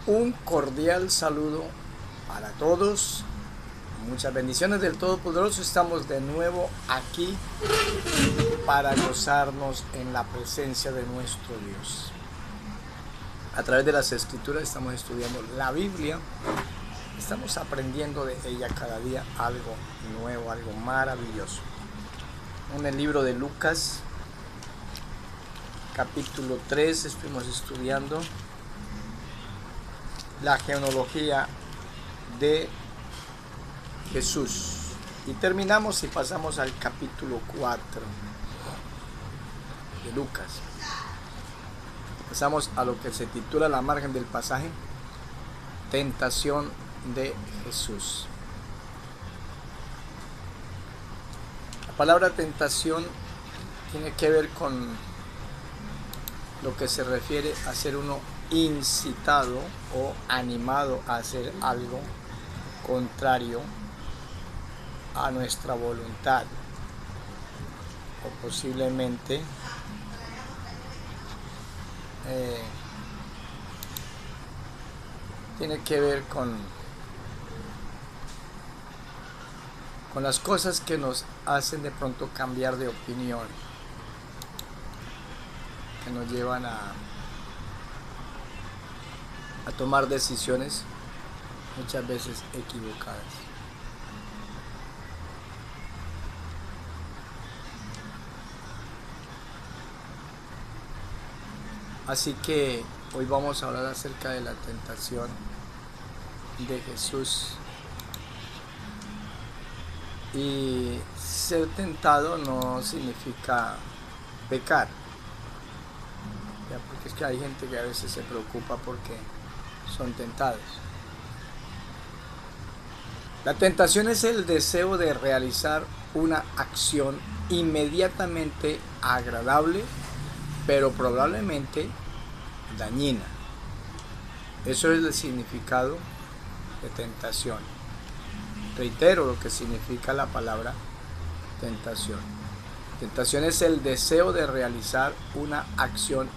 Un cordial saludo para todos. Muchas bendiciones del Todopoderoso. Estamos de nuevo aquí para gozarnos en la presencia de nuestro Dios. A través de las Escrituras estamos estudiando la Biblia. Estamos aprendiendo de ella cada día algo nuevo, algo maravilloso. En el libro de Lucas, capítulo 3, estuvimos estudiando la genealogía de Jesús. Y terminamos y pasamos al capítulo 4 de Lucas. Pasamos a lo que se titula la margen del pasaje, tentación de Jesús. La palabra tentación tiene que ver con lo que se refiere a ser uno incitado o animado a hacer algo contrario a nuestra voluntad, o posiblemente tiene que ver con las cosas que nos hacen de pronto cambiar de opinión, que nos llevan a tomar decisiones muchas veces equivocadas. Así que hoy vamos a hablar acerca de la tentación de Jesús. Y ser tentado no significa pecar, ¿ya? Porque es que hay gente que a veces se preocupa porque son tentados. La tentación es el deseo de realizar una acción inmediatamente agradable, pero probablemente dañina. Eso es el significado de tentación. Reitero lo que significa la palabra tentación. Tentación es el deseo de realizar una acción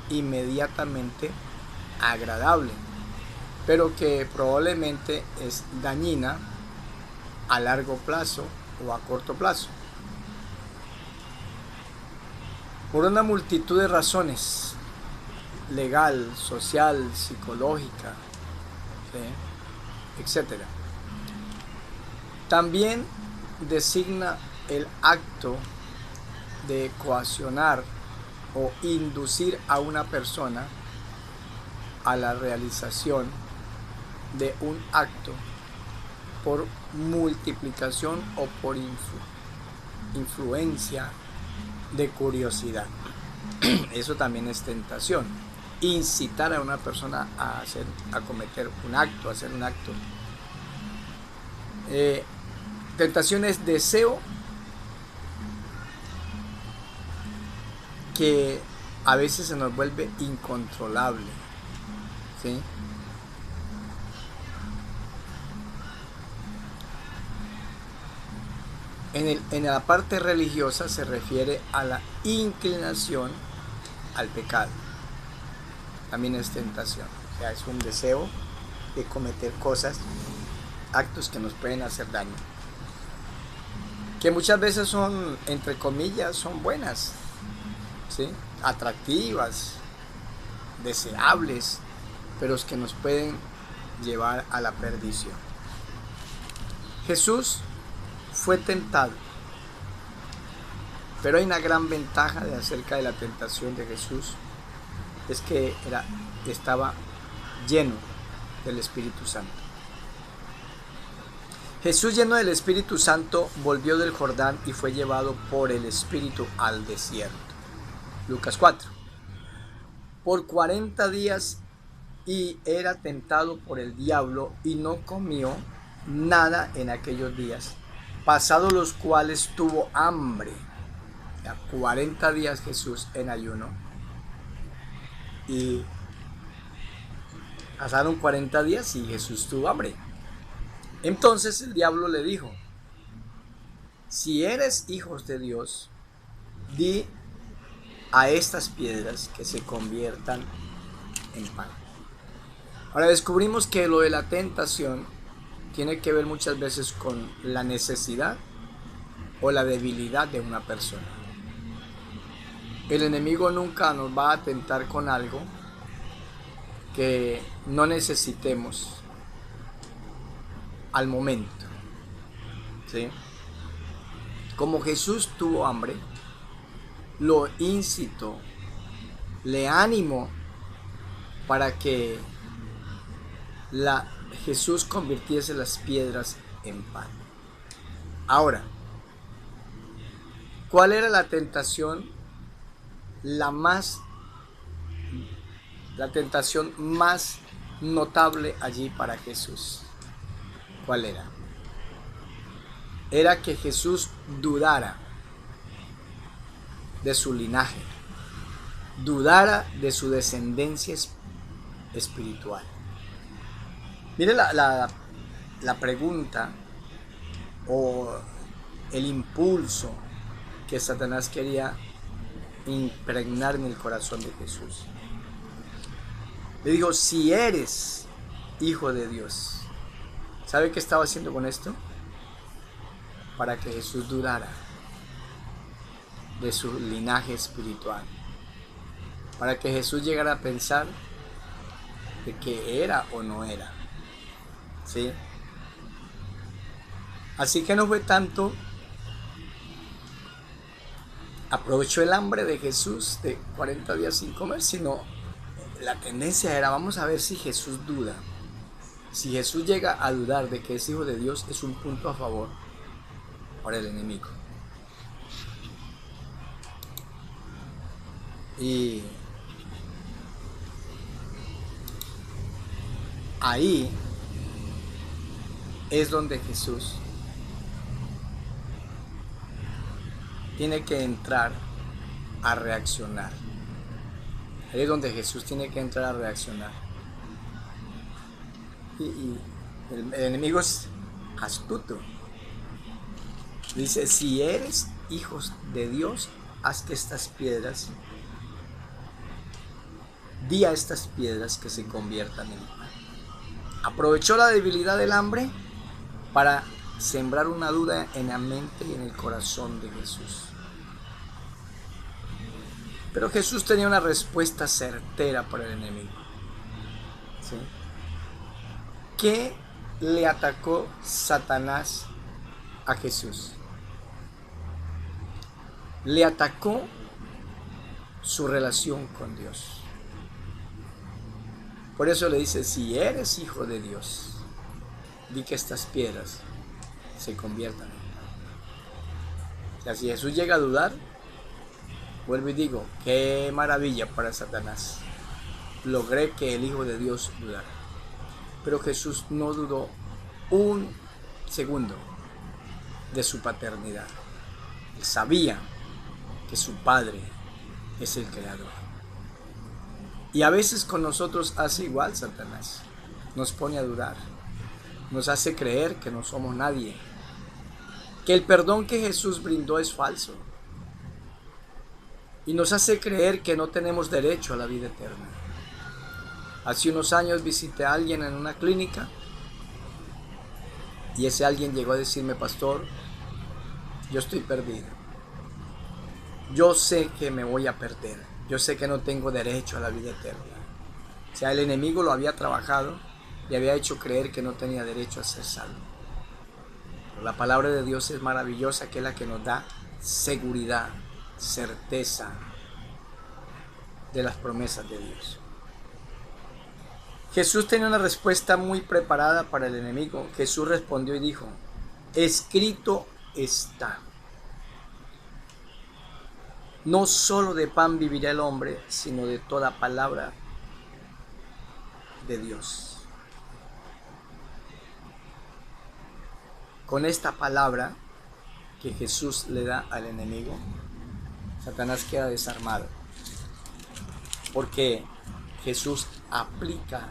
inmediatamente agradable, pero que probablemente es dañina a largo plazo o a corto plazo, por una multitud de razones: legal, social, psicológica, ¿sí?, etc. También designa el acto de coaccionar o inducir a una persona a la realización de un acto por multiplicación o por influencia de curiosidad. Eso también es tentación. Incitar a una persona a cometer un acto, a hacer un acto. Tentación es deseo que a veces se nos vuelve incontrolable, ¿sí? En la parte religiosa se refiere a la inclinación al pecado. También es tentación, o sea, es un deseo de cometer cosas, actos que nos pueden hacer daño, que muchas veces son, entre comillas, son buenas, ¿sí?, atractivas, deseables, pero es que nos pueden llevar a la perdición. Jesús fue tentado, pero hay una gran ventaja acerca de la tentación de Jesús: es que estaba lleno del Espíritu Santo. Jesús, lleno del Espíritu Santo, volvió del Jordán y fue llevado por el Espíritu al desierto. Lucas 4. Por 40 días y era tentado por el diablo y no comió nada en aquellos días, pasados los cuales tuvo hambre. 40 días Jesús en ayuno, y pasaron 40 días y Jesús tuvo hambre. Entonces el diablo le dijo: si eres hijos de Dios, di a estas piedras que se conviertan en pan. Ahora descubrimos que lo de la tentación tiene que ver muchas veces con la necesidad o la debilidad de una persona. El enemigo nunca nos va a tentar con algo que no necesitemos al momento, ¿sí? Como Jesús tuvo hambre, lo incitó, le animó para que Jesús convirtiese las piedras en pan. Ahora, ¿cuál era la tentación? La tentación más notable allí para Jesús. ¿Cuál era? Era que Jesús dudara de su linaje, dudara de su descendencia espiritual. Mire la pregunta o el impulso que Satanás quería impregnar en el corazón de Jesús. Le dijo, si eres hijo de Dios. ¿Sabe qué estaba haciendo con esto? Para que Jesús dudara de su linaje espiritual. Para que Jesús llegara a pensar de que era o no era. ¿Sí? Así que no fue tanto, aprovechó el hambre de Jesús de 40 días sin comer, sino la tendencia era, vamos a ver si Jesús duda. Si Jesús llega a dudar de que es hijo de Dios, es un punto a favor para el enemigo. Y ahí es donde Jesús tiene que entrar a reaccionar. Ahí es donde Jesús tiene que entrar a reaccionar. Y el enemigo es astuto. Dice, si eres hijos de Dios, haz que estas piedras, di a estas piedras que se conviertan en pan. Aprovechó la debilidad del hambre para sembrar una duda en la mente y en el corazón de Jesús. Pero Jesús tenía una respuesta certera para el enemigo. ¿Sí? ¿Qué le atacó Satanás a Jesús? Le atacó su relación con Dios. Por eso le dice, si eres hijo de Dios, di que estas piedras se conviertan en pan. O sea, si Jesús llega a dudar, vuelvo y digo, qué maravilla para Satanás. Logré que el Hijo de Dios dudara. Pero Jesús no dudó un segundo de su paternidad. Él sabía que su Padre es el Creador. Y a veces con nosotros hace igual Satanás. Nos pone a dudar. Nos hace creer que no somos nadie. Que el perdón que Jesús brindó es falso. Y nos hace creer que no tenemos derecho a la vida eterna. Hace unos años visité a alguien en una clínica y ese alguien llegó a decirme, pastor, yo estoy perdido. Yo sé que me voy a perder. Yo sé que no tengo derecho a la vida eterna. O sea, el enemigo lo había trabajado y había hecho creer que no tenía derecho a ser salvo. Pero la palabra de Dios es maravillosa, que es la que nos da seguridad, certeza de las promesas de Dios. Jesús tenía una respuesta muy preparada para el enemigo. Jesús respondió y dijo, escrito está. No solo de pan vivirá el hombre, sino de toda palabra de Dios. Con esta palabra que Jesús le da al enemigo, Satanás queda desarmado. Porque Jesús aplica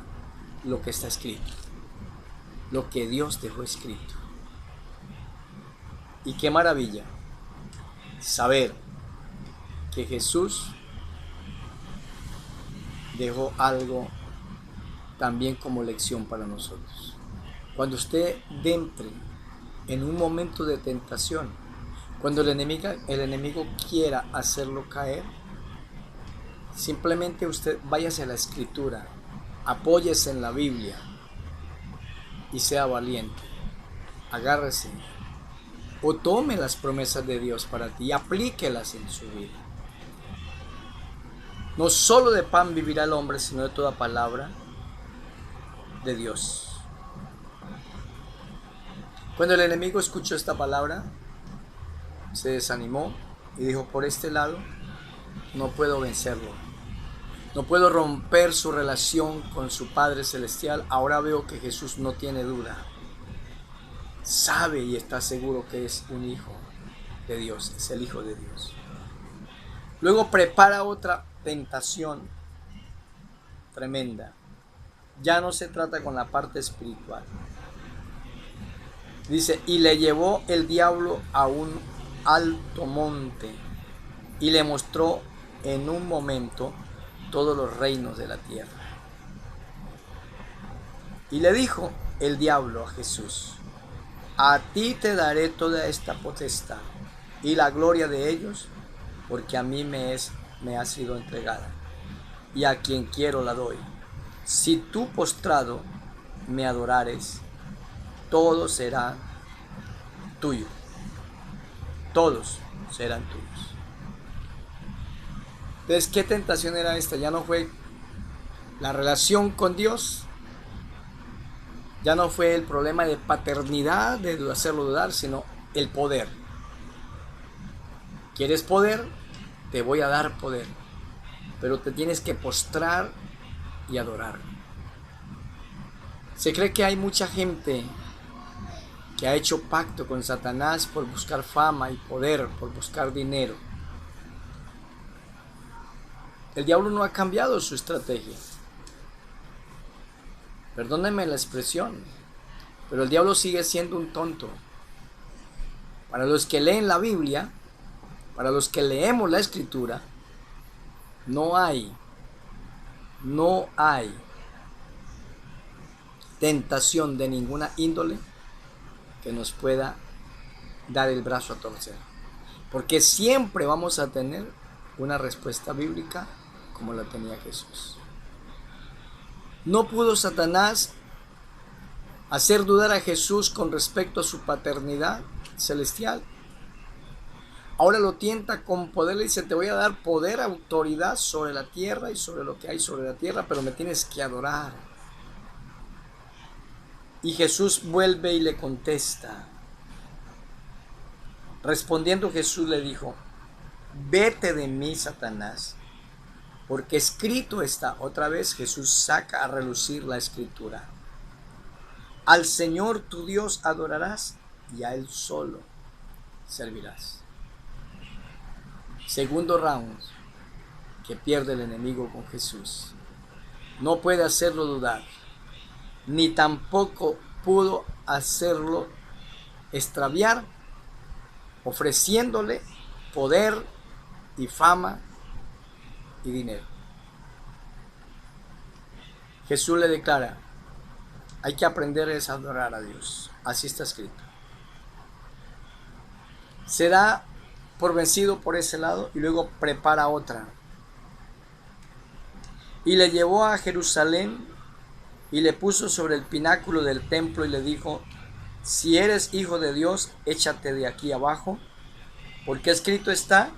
lo que está escrito, lo que Dios dejó escrito. Y qué maravilla saber que Jesús dejó algo también como lección para nosotros. Cuando usted entre en un momento de tentación, cuando el enemigo quiera hacerlo caer, simplemente usted váyase a la escritura, apóyese en la Biblia y sea valiente. Agárrese o tome las promesas de Dios para ti y aplíquelas en su vida. No solo de pan vivirá el hombre, sino de toda palabra de Dios. Cuando el enemigo escuchó esta palabra, se desanimó y dijo: por este lado no puedo vencerlo, no puedo romper su relación con su Padre Celestial. Ahora veo que Jesús no tiene duda, sabe y está seguro que es un hijo de Dios, es el Hijo de Dios. Luego prepara otra tentación tremenda. Ya no se trata con la parte espiritual. Dice: y le llevó el diablo a un alto monte y le mostró en un momento todos los reinos de la tierra. Y le dijo el diablo a Jesús: a ti te daré toda esta potestad y la gloria de ellos, porque a mí me ha sido entregada, y a quien quiero la doy. Si tú postrado me adorares, todo será tuyo. Todos serán tuyos. Entonces, ¿qué tentación era esta? Ya no fue la relación con Dios, ya no fue el problema de paternidad, de hacerlo dudar, sino el poder. ¿Quieres poder? Te voy a dar poder, pero te tienes que postrar y adorar. Se cree que hay mucha gente que ha hecho pacto con Satanás por buscar fama y poder, por buscar dinero. El diablo no ha cambiado su estrategia. Perdónenme la expresión, pero el diablo sigue siendo un tonto. Para los que leen la Biblia, para los que leemos la Escritura, no hay tentación de ninguna índole que nos pueda dar el brazo a torcer, porque siempre vamos a tener una respuesta bíblica como la tenía Jesús. No pudo Satanás hacer dudar a Jesús con respecto a su paternidad celestial. Ahora lo tienta con poder, le dice: te voy a dar poder, autoridad sobre la tierra y sobre lo que hay sobre la tierra, pero me tienes que adorar. Y Jesús vuelve y le contesta. Respondiendo Jesús le dijo: vete de mí, Satanás, porque escrito está. Otra vez Jesús saca a relucir la escritura: al Señor tu Dios adorarás y a Él solo servirás. Segundo round que pierde el enemigo con Jesús. No puede hacerlo dudar, ni tampoco pudo hacerlo extraviar, ofreciéndole poder y fama y dinero. Jesús le declara: hay que aprender a adorar a Dios. Así está escrito. Se da por vencido por ese lado y luego prepara otra. Y le llevó a Jerusalén y le puso sobre el pináculo del templo y le dijo: si eres hijo de Dios, échate de aquí abajo, porque escrito está: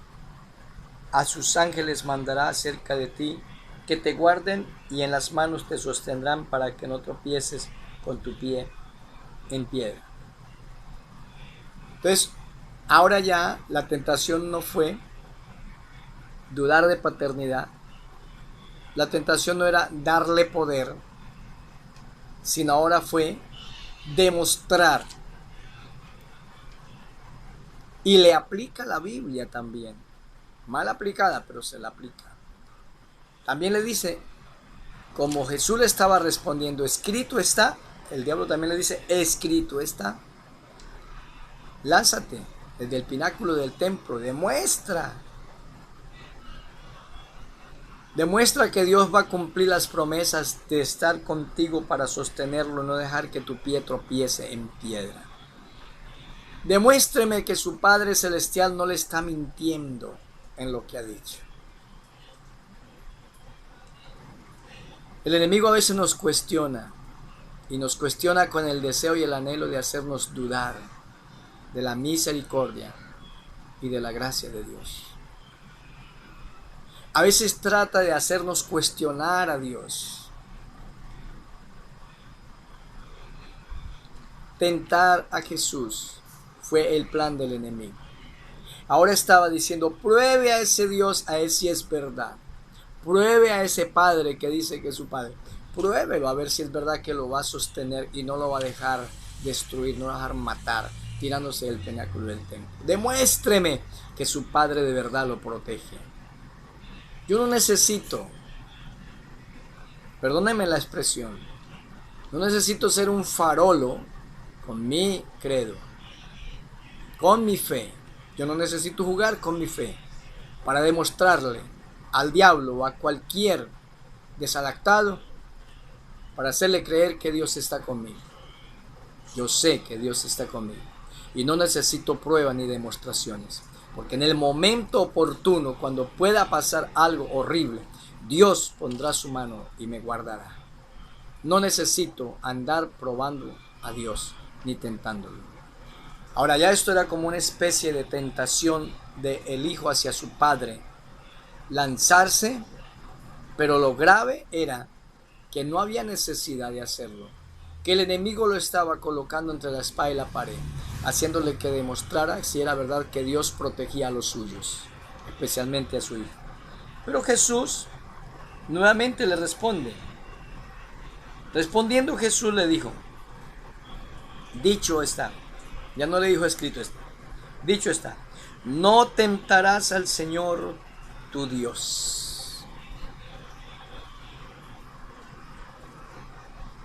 a sus ángeles mandará acerca de ti, que te guarden, y en las manos te sostendrán para que no tropieces con tu pie en piedra. Entonces, ahora ya la tentación no fue dudar de paternidad, la tentación no era darle poder, sino ahora fue demostrar. Y le aplica la Biblia también, mal aplicada, pero se la aplica. También le dice, como Jesús le estaba respondiendo: escrito está, el diablo también le dice: escrito está. Lánzate desde el pináculo del templo, demuestra Demuestra que Dios va a cumplir las promesas de estar contigo para sostenerlo, no dejar que tu pie tropiece en piedra. Demuéstreme que su Padre Celestial no le está mintiendo en lo que ha dicho. El enemigo a veces nos cuestiona, y nos cuestiona con el deseo y el anhelo de hacernos dudar de la misericordia y de la gracia de Dios. A veces trata de hacernos cuestionar a Dios. Tentar a Jesús fue el plan del enemigo. Ahora estaba diciendo, pruebe a ese Dios, a ver si es verdad. Pruebe a ese Padre que dice que es su Padre. Pruébelo a ver si es verdad que lo va a sostener y no lo va a dejar destruir, no lo va a dejar matar, tirándose del pináculo del templo. Demuéstreme que su Padre de verdad lo protege. Yo no necesito, perdónenme la expresión, no necesito ser un farolo con mi credo, con mi fe. Yo no necesito jugar con mi fe para demostrarle al diablo o a cualquier desadaptado, para hacerle creer que Dios está conmigo. Yo sé que Dios está conmigo y no necesito pruebas ni demostraciones, porque en el momento oportuno, cuando pueda pasar algo horrible, Dios pondrá su mano y me guardará. No necesito andar probando a Dios ni tentándolo. Ahora, ya esto era como una especie de tentación del hijo hacia su padre, lanzarse, pero lo grave era que no había necesidad de hacerlo, que el enemigo lo estaba colocando entre la espada y la pared, haciéndole que demostrara si era verdad que Dios protegía a los suyos, especialmente a su hijo. Pero Jesús nuevamente le responde. Respondiendo, Jesús le dijo, dicho está, ya no le dijo escrito está, dicho está, no tentarás al Señor tu Dios.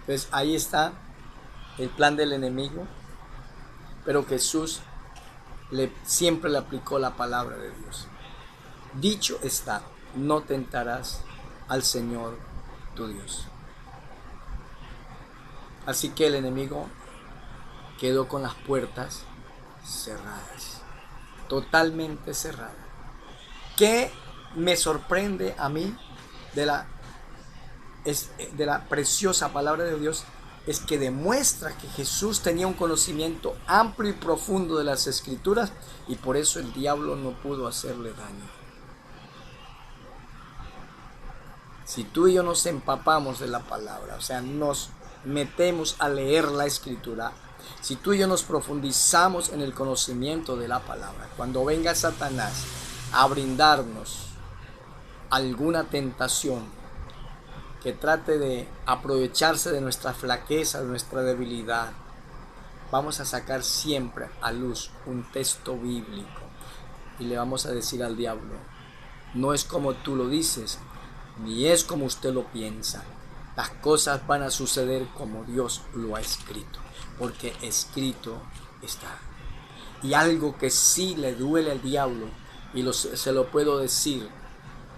Entonces ahí está el plan del enemigo, pero Jesús siempre le aplicó la palabra de Dios. Dicho está, no tentarás al Señor tu Dios. Así que el enemigo quedó con las puertas cerradas, totalmente cerradas. ¿Qué me sorprende a mí de la preciosa palabra de Dios? Es que demuestra que Jesús tenía un conocimiento amplio y profundo de las Escrituras y por eso el diablo no pudo hacerle daño. Si tú y yo nos empapamos de la palabra, o sea, nos metemos a leer la Escritura, si tú y yo nos profundizamos en el conocimiento de la palabra, cuando venga Satanás a brindarnos alguna tentación que trate de aprovecharse de nuestra flaqueza, de nuestra debilidad, vamos a sacar siempre a luz un texto bíblico y le vamos a decir al diablo, no es como tú lo dices, ni es como usted lo piensa. Las cosas van a suceder como Dios lo ha escrito, porque escrito está. Y algo que sí le duele al diablo, y se lo puedo decir,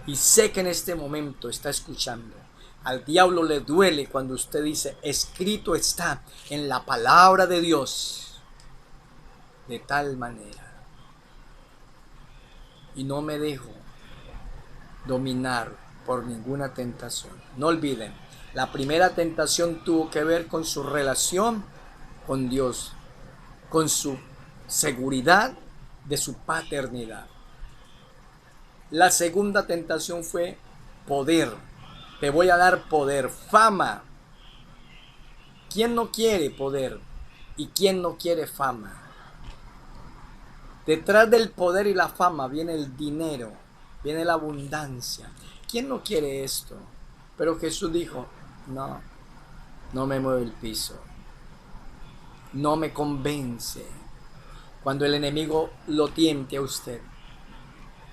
y sé que en este momento está escuchando, al diablo le duele cuando usted dice, escrito está en la palabra de Dios, de tal manera. Y no me dejo dominar por ninguna tentación. No olviden, la primera tentación tuvo que ver con su relación con Dios, con su seguridad de su paternidad. La segunda tentación fue poder. Te voy a dar poder, fama. ¿Quién no quiere poder? ¿Y quién no quiere fama? Detrás del poder y la fama viene el dinero, viene la abundancia. ¿Quién no quiere esto? Pero Jesús dijo, no me mueve el piso. No me convence. Cuando el enemigo lo tiente a usted,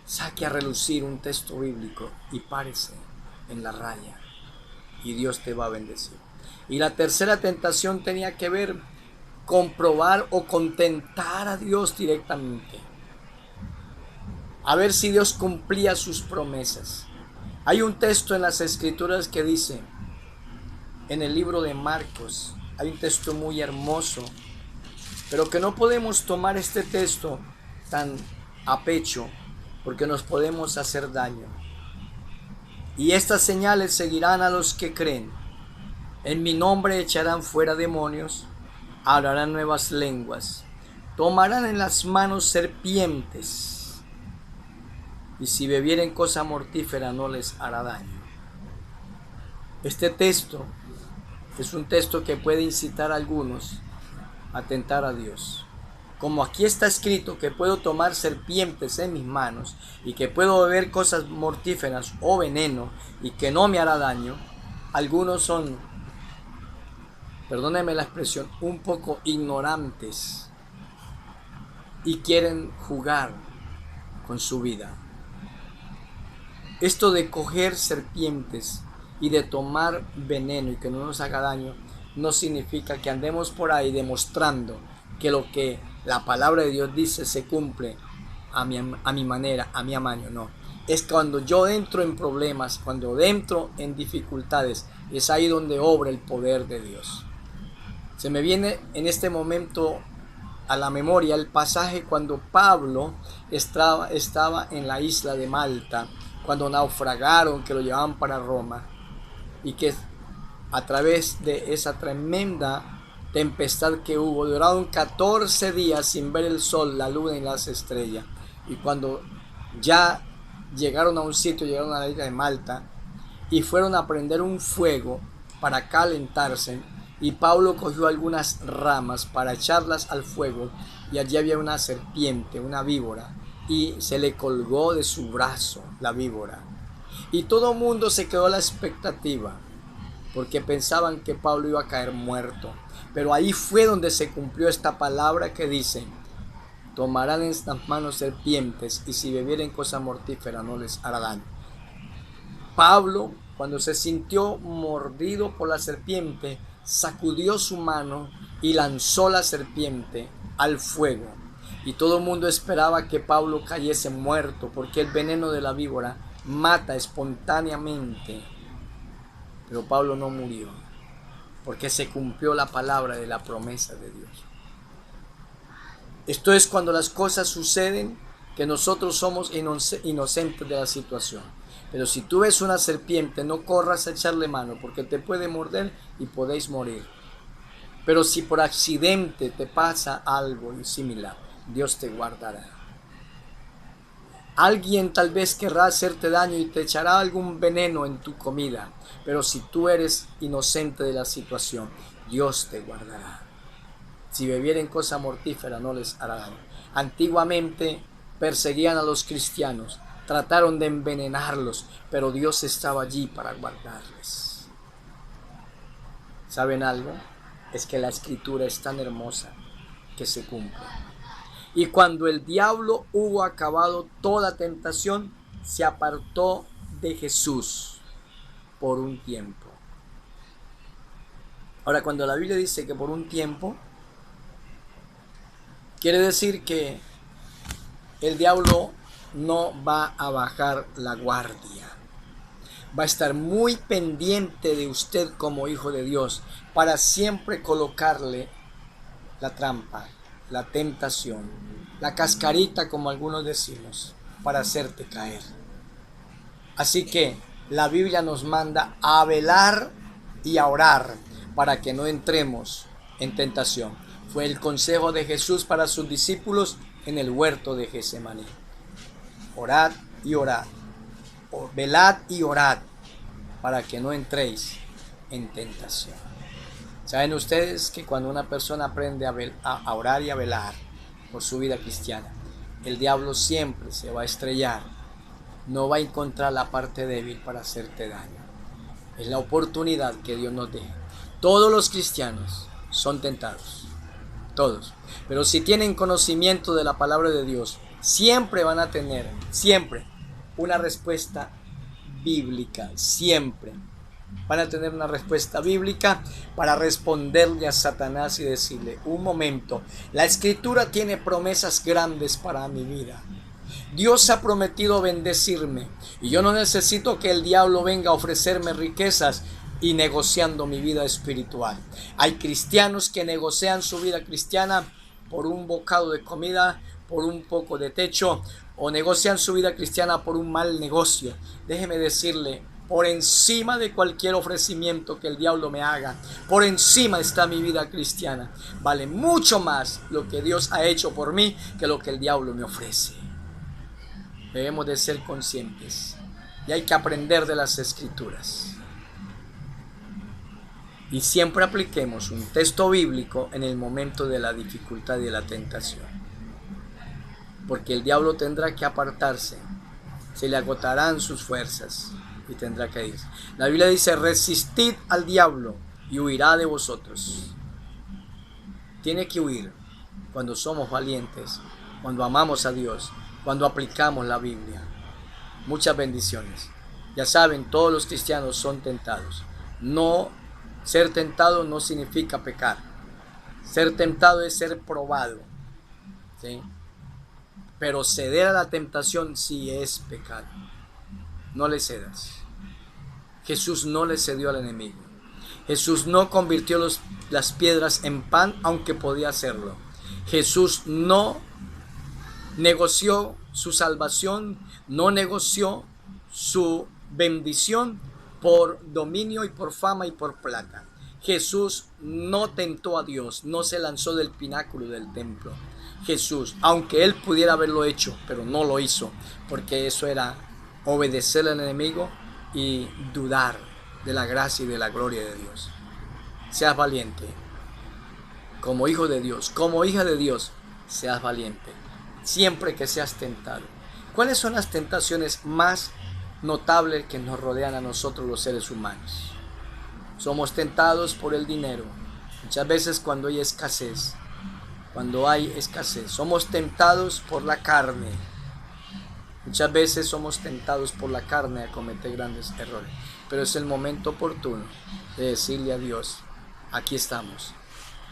saque a relucir un texto bíblico y párese en la raya y Dios te va a bendecir. Y la tercera tentación tenía que ver con probar o contentar a Dios directamente, a ver si Dios cumplía sus promesas. Hay un texto en las Escrituras que dice, en el libro de Marcos, hay un texto muy hermoso, pero que no podemos tomar este texto tan a pecho, porque nos podemos hacer daño. Y estas señales seguirán a los que creen. En mi nombre echarán fuera demonios, hablarán nuevas lenguas, tomarán en las manos serpientes, y si bebieren cosa mortífera no les hará daño. Este texto es un texto que puede incitar a algunos a tentar a Dios. Como aquí está escrito que puedo tomar serpientes en mis manos y que puedo beber cosas mortíferas o veneno y que no me hará daño, algunos son, perdónenme la expresión, un poco ignorantes y quieren jugar con su vida. Esto de coger serpientes y de tomar veneno y que no nos haga daño no significa que andemos por ahí demostrando que lo que la palabra de Dios dice se cumple a mi manera, a mi amaño. No, es cuando yo entro en problemas, cuando entro en dificultades, es ahí donde obra el poder de Dios. Se me viene en este momento a la memoria el pasaje cuando Pablo estaba en la isla de Malta, cuando naufragaron, que lo llevaban para Roma, y que a través de esa tremenda tempestad que hubo, duraron 14 días sin ver el sol, la luna y las estrellas. Y cuando ya llegaron a un sitio, llegaron a la isla de Malta y fueron a prender un fuego para calentarse, y Pablo cogió algunas ramas para echarlas al fuego, y allí había una serpiente, una víbora, y se le colgó de su brazo la víbora. Y todo el mundo se quedó a la expectativa, porque pensaban que Pablo iba a caer muerto. Pero ahí fue donde se cumplió esta palabra que dice: tomarán en estas manos serpientes, y si bebieren cosa mortífera no les hará daño. Pablo, cuando se sintió mordido por la serpiente, sacudió su mano y lanzó la serpiente al fuego. Y todo el mundo esperaba que Pablo cayese muerto, porque el veneno de la víbora mata espontáneamente. Pero Pablo no murió, porque se cumplió la palabra de la promesa de Dios. Esto es cuando las cosas suceden, que nosotros somos inocentes de la situación. Pero si tú ves una serpiente, no corras a echarle mano, porque te puede morder y podéis morir. Pero si por accidente te pasa algo similar, Dios te guardará. Alguien tal vez querrá hacerte daño y te echará algún veneno en tu comida, pero si tú eres inocente de la situación, Dios te guardará. Si bebieren cosa mortífera no les hará daño. Antiguamente perseguían a los cristianos, trataron de envenenarlos, pero Dios estaba allí para guardarles. ¿Saben algo? Es que la escritura es tan hermosa que se cumple. Y cuando el diablo hubo acabado toda tentación, se apartó de Jesús por un tiempo. Ahora, cuando la Biblia dice que por un tiempo, quiere decir que el diablo no va a bajar la guardia. Va a estar muy pendiente de usted como hijo de Dios para siempre colocarle la trampa, la tentación, la cascarita, como algunos decimos, para hacerte caer. Así que la Biblia nos manda a velar y a orar para que no entremos en tentación. Fue el consejo de Jesús para sus discípulos en el huerto de Getsemaní. Orad y orad, velad y orad para que no entréis en tentación. ¿Saben ustedes que cuando una persona aprende a orar y a velar por su vida cristiana, el diablo siempre se va a estrellar? No va a encontrar la parte débil para hacerte daño. Es la oportunidad que Dios nos deja. Todos los cristianos son tentados, todos. Pero si tienen conocimiento de la palabra de Dios, siempre van a tener, siempre, una respuesta bíblica, siempre. Van a tener una respuesta bíblica para responderle a Satanás y decirle: un momento, la escritura tiene promesas grandes para mi vida. Dios ha prometido bendecirme y yo no necesito que el diablo venga a ofrecerme riquezas y negociando mi vida espiritual. Hay cristianos que negocian su vida cristiana por un bocado de comida, por un poco de techo, o negocian su vida cristiana por un mal negocio. Déjeme decirle, por encima de cualquier ofrecimiento que el diablo me haga, por encima está mi vida cristiana. Vale mucho más lo que Dios ha hecho por mí que lo que el diablo me ofrece. Debemos de ser conscientes y hay que aprender de las Escrituras. Y siempre apliquemos un texto bíblico en el momento de la dificultad y de la tentación. Porque el diablo tendrá que apartarse, se le agotarán sus fuerzas y tendrá que irse. La Biblia dice, resistid al diablo y huirá de vosotros. Tiene que huir cuando somos valientes, cuando amamos a Dios, cuando aplicamos la Biblia. Muchas bendiciones. Ya saben, todos los cristianos son tentados. Ser tentado no significa pecar. Ser tentado es ser probado, ¿sí? Pero ceder a la tentación sí es pecado. No le cedas. Jesús no le cedió al enemigo. Jesús no convirtió las piedras en pan, aunque podía hacerlo. Jesús no negoció su salvación, no negoció su bendición por dominio y por fama y por plata. Jesús no tentó a Dios, no se lanzó del pináculo del templo. Jesús, aunque él pudiera haberlo hecho, pero no lo hizo, porque eso era obedecer al enemigo y dudar de la gracia y de la gloria de Dios. Seas valiente. Como hijo de Dios, como hija de Dios, seas valiente. Siempre que seas tentado. ¿Cuáles son las tentaciones más notables que nos rodean a nosotros los seres humanos? Somos tentados por el dinero. Muchas veces cuando hay escasez. Somos tentados por la carne. Muchas veces somos tentados por la carne a cometer grandes errores. Pero es el momento oportuno de decirle a Dios, aquí estamos.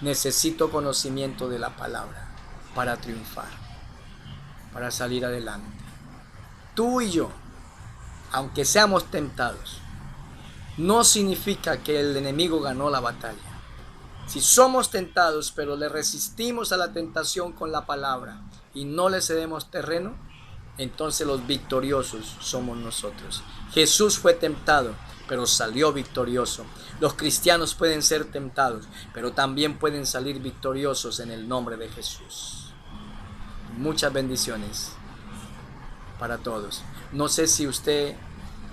Necesito conocimiento de la palabra para triunfar, para salir adelante. Tú y yo, aunque seamos tentados, no significa que el enemigo ganó la batalla. Si somos tentados, pero le resistimos a la tentación con la palabra y no le cedemos terreno, entonces los victoriosos somos nosotros. Jesús fue tentado, pero salió victorioso. Los cristianos pueden ser tentados, pero también pueden salir victoriosos en el nombre de Jesús. Muchas bendiciones para todos. No sé si usted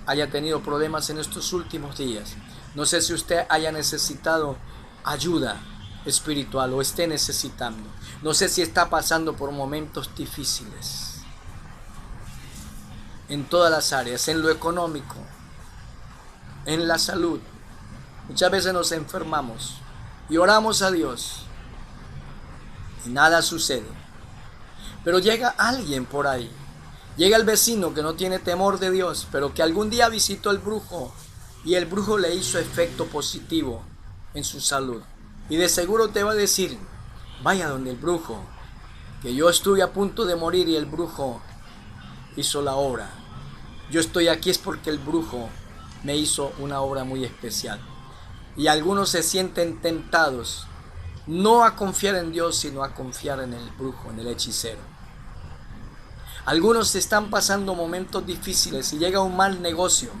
haya tenido problemas en estos últimos días. No sé si usted haya necesitado ayuda espiritual o esté necesitando. No sé si está pasando por momentos difíciles en todas las áreas, en lo económico, en la salud. Muchas veces nos enfermamos y oramos a Dios y nada sucede. Pero llega alguien por ahí, llega el vecino que no tiene temor de Dios, pero que algún día visitó el brujo y el brujo le hizo efecto positivo en su salud. Y de seguro te va a decir, vaya donde el brujo, que yo estuve a punto de morir y el brujo hizo la obra. Yo estoy aquí es porque el brujo me hizo una obra muy especial. Y algunos se sienten tentados, no a confiar en Dios, sino a confiar en el brujo, en el hechicero. Algunos están pasando momentos difíciles y llega un mal negocio